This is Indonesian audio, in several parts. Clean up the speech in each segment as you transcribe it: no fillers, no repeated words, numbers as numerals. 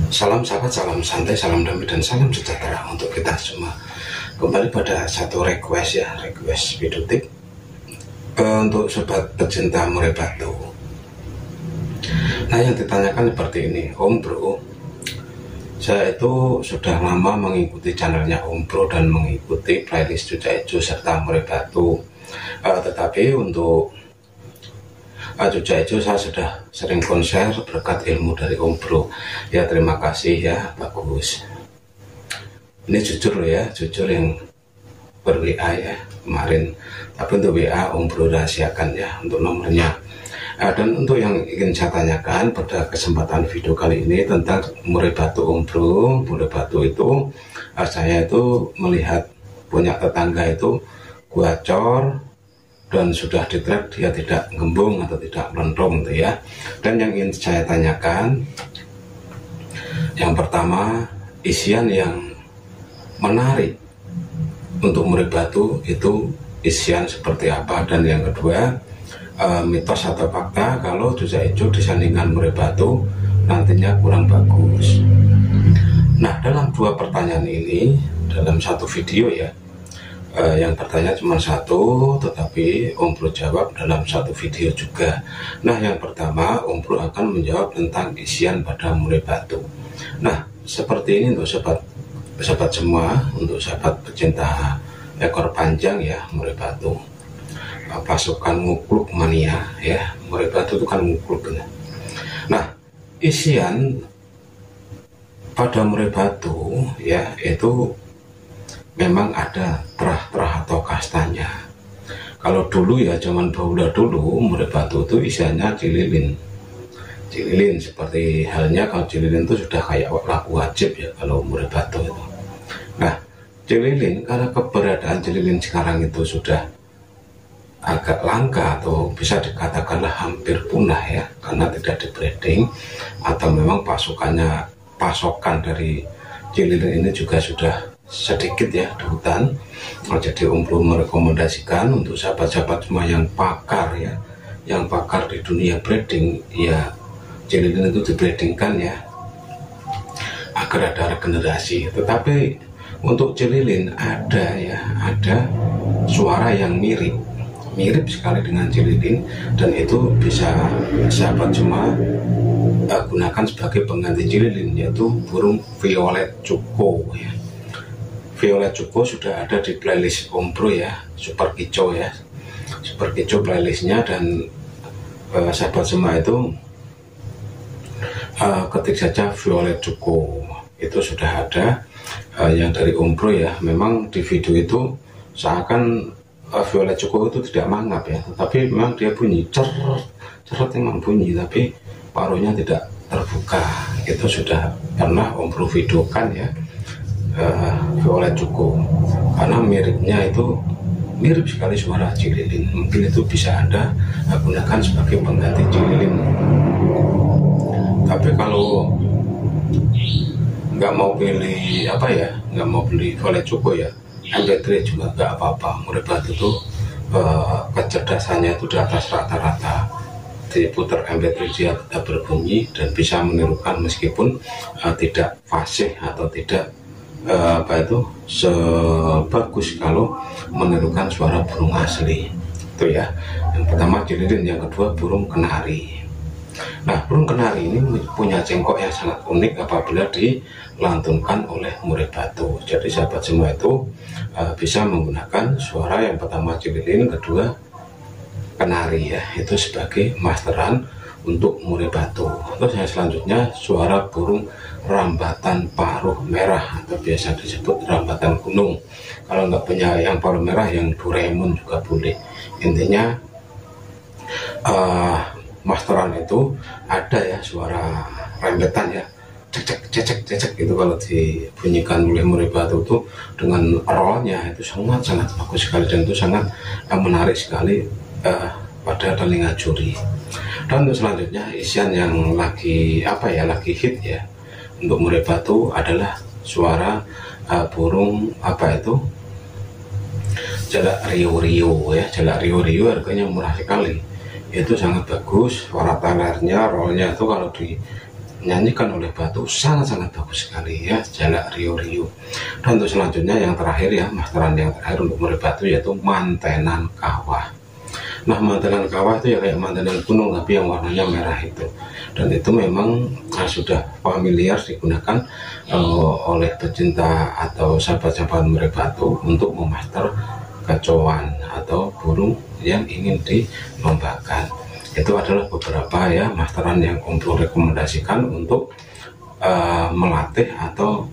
Salam sahabat, salam santai, salam damai, dan salam sejahtera untuk kita semua. Kembali pada satu request video tip untuk sobat pecinta murai batu. Nah, yang ditanyakan seperti ini, Om Bro, saya itu sudah lama mengikuti channelnya Om Bro dan mengikuti playlist Cucak Ijo serta murai batu, tetapi untuk Cucak Ijo saya sudah sering konser berkat ilmu dari Om Bro. Ya, terima kasih ya, bagus. Ini jujur loh ya, jujur yang ber-WA ya kemarin. Tapi untuk WA Om Bro rahasiakan ya untuk nomornya. Dan untuk yang ingin saya tanyakan pada kesempatan video kali ini tentang murai batu Om Bro. Murai batu itu saya itu melihat punya tetangga itu gacor dan sudah ditrek dia tidak gembung atau tidak melendung gitu ya. Dan yang ingin saya tanyakan, yang pertama, isian yang menarik untuk murai batu itu isian seperti apa, dan yang kedua, mitos atau fakta kalau Cucak Ijo disandingkan murai batu nantinya kurang bagus. Nah, dalam dua pertanyaan ini dalam satu video ya, yang bertanya cuma satu, tetapi Om Bro jawab dalam satu video juga. Nah, yang pertama Om Bro akan menjawab tentang isian pada murai batu. Nah, seperti ini untuk sahabat semua, untuk sahabat pecinta ekor panjang ya murai batu, pasukan ngukluk mania ya, murai batu itu kan ngukluk. Nah, isian pada murai batu ya itu memang ada terah-terah atau kastanya. Kalau dulu ya zaman bahula dulu murai batu itu isiannya cililin seperti halnya kalau cililin itu sudah kayak laku wajib ya kalau murai batu itu. Nah, cililin karena keberadaan cililin sekarang itu sudah agak langka atau bisa dikatakanlah hampir punah ya, karena tidak di breeding atau memang pasokan dari cililin ini juga sudah sedikit ya di hutan. Jadi Om Bro merekomendasikan untuk sahabat-sahabat semua yang pakar ya, yang pakar di dunia breeding ya, cililin itu dibreedingkan ya agar ada regenerasi. Tetapi untuk cililin ada suara yang mirip sekali dengan cililin, dan itu bisa sahabat semua gunakan sebagai pengganti cililin, yaitu burung violet cuko ya. Violet cuko sudah ada di playlist Om Bro ya, Super Kicau ya, Super Kicau playlistnya, dan sahabat semua itu ketik saja violet cuko, itu sudah ada yang dari Om Bro ya. Memang di video itu seakan violet cuko itu tidak mangap ya, tapi memang dia bunyi ceret memang bunyi, tapi paruhnya tidak terbuka. Itu sudah pernah Om Bro videokan ya, violet cuko, karena mirip sekali suara cililin. Mungkin itu bisa Anda gunakan sebagai pengganti cililin. Tapi kalau nggak mau pilih nggak mau beli violet cuko ya, MP3 juga nggak apa-apa. Murai batu itu kecerdasannya itu di atas rata-rata. Diputar MP3 dia tetap berbunyi dan bisa menirukan meskipun tidak fasih atau tidak sebagus kalau menirukan suara burung asli. Itu ya, yang pertama cililin, yang kedua burung kenari. Nah, burung kenari ini punya cengkok yang sangat unik apabila dilantunkan oleh murai batu. Jadi sahabat semua itu bisa menggunakan suara yang pertama cililin, kedua kenari ya, itu sebagai masteran untuk murai batu. Terus yang selanjutnya suara burung rambatan paruh merah atau biasa disebut rambatan gunung. Kalau nggak punya yang paruh merah, yang Doraemon juga boleh. Intinya masteran itu ada ya suara rembetan ya, cecek itu kalau dibunyikan oleh murai batu itu dengan rollnya itu sangat bagus sekali, dan itu sangat menarik sekali pada telinga juri. Dan untuk selanjutnya isian yang lagi hit ya untuk murai batu adalah suara burung jalak rio ya. Jalak rio harganya murah sekali, itu sangat bagus. Suara talernya, rollnya itu kalau nyanyikan oleh Batu sangat-sangat bagus sekali ya, Jalak Rio-Rio. Dan untuk selanjutnya yang terakhir ya, masteran yang terakhir untuk murid Batu yaitu Mantenan Kawah. Nah, mantenan kawah itu ya kayak mantenan gunung tapi yang warnanya merah itu, dan itu memang sudah familiar digunakan oleh pecinta atau sahabat-sahabat murid Batu untuk memaster kecoan atau burung yang ingin dilombakan. Itu adalah beberapa ya masteran yang Om Bro rekomendasikan untuk melatih atau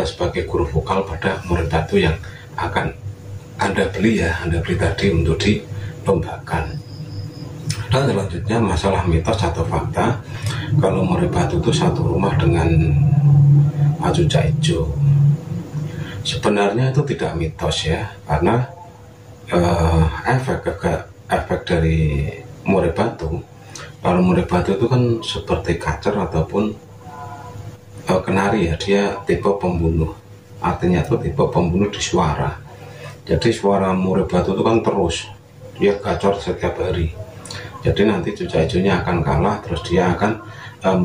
sebagai guru vokal pada murid Batu yang akan Anda beli tadi untuk dilombakan. Dan selanjutnya masalah mitos atau fakta, kalau murid Batu itu satu rumah dengan cucak hijau. Sebenarnya itu tidak mitos ya, karena efek dari murid Batu, kalau murid Batu itu kan seperti kacer ataupun kenari ya, dia tipe pembunuh, artinya itu tipe pembunuh di suara. Jadi suara murid Batu itu kan terus dia gacor setiap hari, jadi nanti cucak hijaunya akan kalah, terus dia akan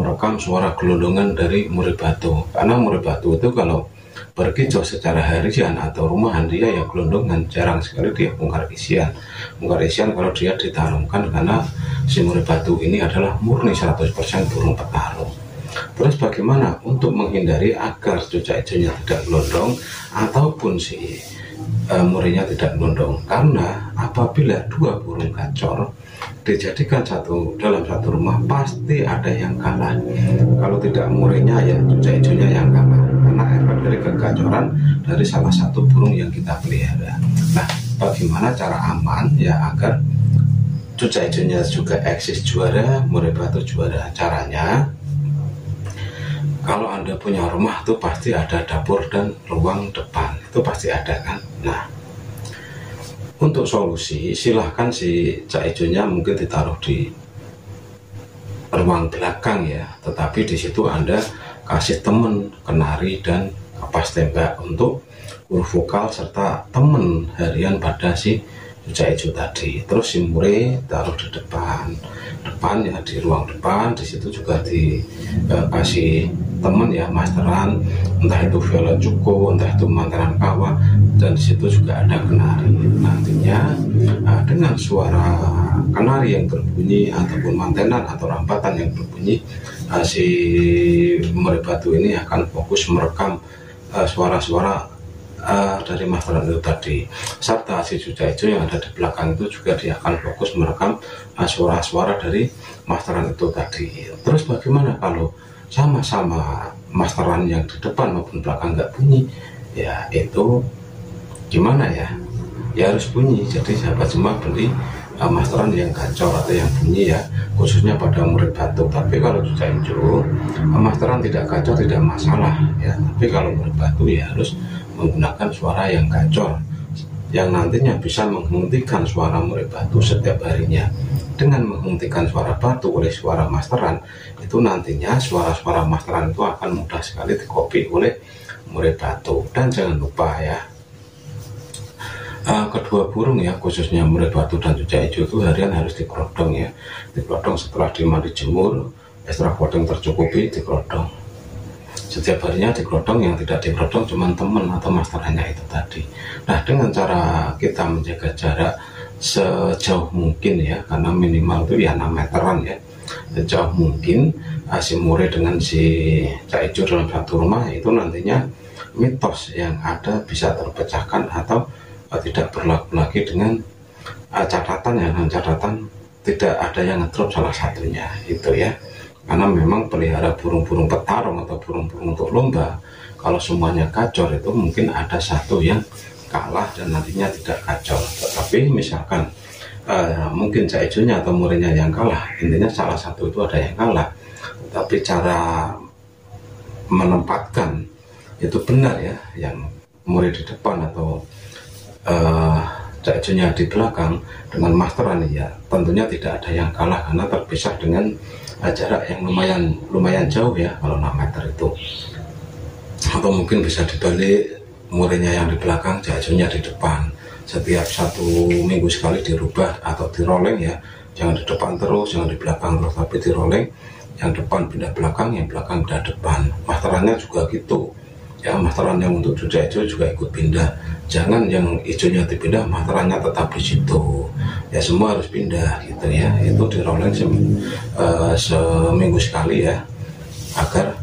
merekam suara gelondongan dari murid Batu. Karena murid Batu itu kalau berkicau secara harian atau rumahan dia ya gelondongan, jarang sekali dia bongkar isian. Bongkar isian kalau dia ditarungkan, karena si murid Batu ini adalah murni 100% burung petarung. Terus bagaimana untuk menghindari agar cucak hijaunya tidak gelondong ataupun si muridnya tidak gelondong? Karena apabila dua burung gacor dijadikan dalam satu rumah, pasti ada yang kalah. Kalau tidak muridnya ya cucak hijaunya yang kalah, karena efek dari kegacoran dari salah satu burung yang kita pelihara. Nah, bagaimana cara aman ya agar cucak hijaunya juga eksis juara, murid Batu juara? Caranya, kalau Anda punya rumah tuh pasti ada dapur dan ruang depan, itu pasti ada kan. Nah, untuk solusi silahkan si cucak hijaunya mungkin ditaruh di ruang belakang ya, tetapi di situ Anda kasih temen kenari dan kapas tembak untuk guru vokal serta temen harian pada si cucak hijau tadi. Terus si murid taruh di depan ya, di ruang depan. Di situ juga dikasih temen ya masteran, entah itu viola cuko, entah itu mantenan kawah, dan di situ juga ada kenari. Nantinya dengan suara kenari yang berbunyi ataupun mantenan atau rampatan yang berbunyi, si murid Batu ini akan fokus merekam suara-suara dari masteran itu tadi, serta si cucak hijau yang ada di belakang itu juga dia akan fokus merekam suara-suara dari masteran itu tadi. Terus bagaimana kalau sama-sama masteran yang di depan maupun belakang nggak bunyi? Ya itu gimana ya? Ya harus bunyi. Jadi sahabat semua beli masteran yang gacor atau yang bunyi ya, khususnya pada murid Batu. Tapi kalau cucak hijau masteran tidak gacor tidak masalah ya, tapi kalau murid Batu ya harus menggunakan suara yang gacor yang nantinya bisa menghentikan suara murid Batu setiap harinya. Dengan menghentikan suara Batu oleh suara masteran, itu nantinya suara-suara masteran itu akan mudah sekali dikopi oleh murid Batu. Dan jangan lupa ya, kedua burung ya, khususnya murid Batu dan cucak hijau itu harian harus dikerodong ya. Dikerodong setelah dimandi jemur, ekstra kodeng tercukupi, dikerodong. Setiap harinya dikerodong, yang tidak dikerodong cuma teman atau masterannya itu tadi. Nah, dengan cara kita menjaga jarak sejauh mungkin ya, karena minimal itu ya 6 meteran ya, sejauh mungkin si murid dengan si cucak hijau dalam satu rumah, itu nantinya mitos yang ada bisa terpecahkan atau tidak berlaku lagi dengan catatan ya, dengan catatan tidak ada yang ngedrop salah satunya itu ya. Karena memang pelihara burung-burung petarung atau burung-burung untuk lomba, kalau semuanya gacor itu mungkin ada satu yang kalah dan nantinya tidak gacor. Tetapi misalkan mungkin cucak hijaunya atau muridnya yang kalah, intinya salah satu itu ada yang kalah, tapi cara menempatkan itu benar ya, yang murid di depan atau cucak hijaunya di belakang dengan masteran ya, tentunya tidak ada yang kalah karena terpisah dengan jarak yang lumayan jauh ya, kalau 6 meter itu. Atau mungkin bisa dibalik, muridnya yang di belakang, cucak hijaunya di depan. Setiap 1 minggu sekali dirubah atau diroleng ya, jangan di depan terus, jangan di belakang terus, tapi diroleng yang depan pindah belakang, yang belakang pindah depan. Masterannya juga gitu ya, masteran yang untuk cuca hijau juga ikut pindah. Jangan yang hijaunya dipindah, masterannya tetap di situ ya, semua harus pindah gitu ya. Itu di rolling seminggu sekali ya, agar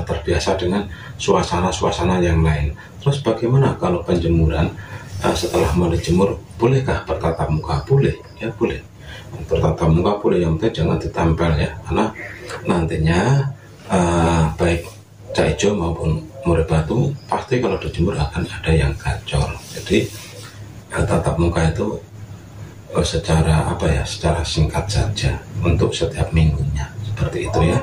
terbiasa dengan suasana-suasana yang lain. Terus bagaimana kalau penjemuran setelah mau dijemur, bolehkah bertatap muka? Boleh ya, boleh bertatap muka boleh, yang penting jangan ditempel ya, karena nantinya baik cat hijau maupun murai batu pasti kalau dijemur akan ada yang gacor. Jadi tatap muka itu secara apa ya, secara singkat saja untuk setiap minggunya, seperti itu ya.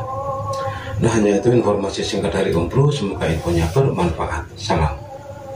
Nah, hanya itu informasi singkat dari Om Bro, semoga infonya bermanfaat. Salam.